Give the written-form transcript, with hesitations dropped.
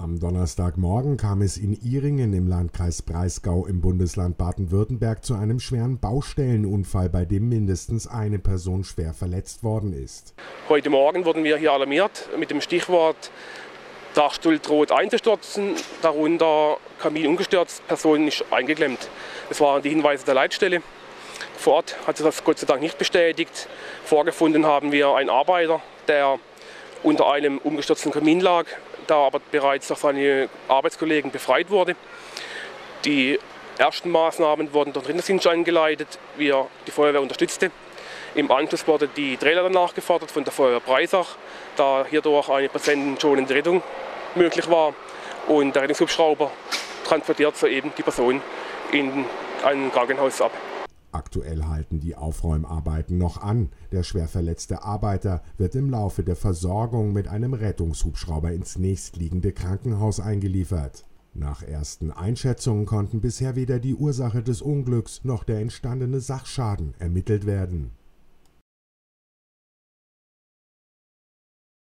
Am Donnerstagmorgen kam es in Ihringen im Landkreis Breisgau im Bundesland Baden-Württemberg zu einem schweren Baustellenunfall, bei dem mindestens eine Person schwer verletzt worden ist. Heute Morgen wurden wir hier alarmiert mit dem Stichwort Dachstuhl droht einzustürzen, darunter Kamin umgestürzt, Person ist eingeklemmt. Das waren die Hinweise der Leitstelle. Vor Ort hat sich das Gott sei Dank nicht bestätigt. Vorgefunden haben wir einen Arbeiter, der unter einem umgestürzten Kamin lag, da aber bereits durch seine Arbeitskollegen befreit wurde. Die ersten Maßnahmen wurden durch den Rettungsdienst eingeleitet, wie er die Feuerwehr unterstützte. Im Anschluss wurde die Drehleiter nachgefordert von der Feuerwehr Breisach, da hierdurch eine patientenschonende Rettung möglich war. Und der Rettungshubschrauber transportiert soeben die Person in ein Krankenhaus ab. Aktuell halten die Aufräumarbeiten noch an. Der schwer verletzte Arbeiter wird im Laufe der Versorgung mit einem Rettungshubschrauber ins nächstliegende Krankenhaus eingeliefert. Nach ersten Einschätzungen konnten bisher weder die Ursache des Unglücks noch der entstandene Sachschaden ermittelt werden.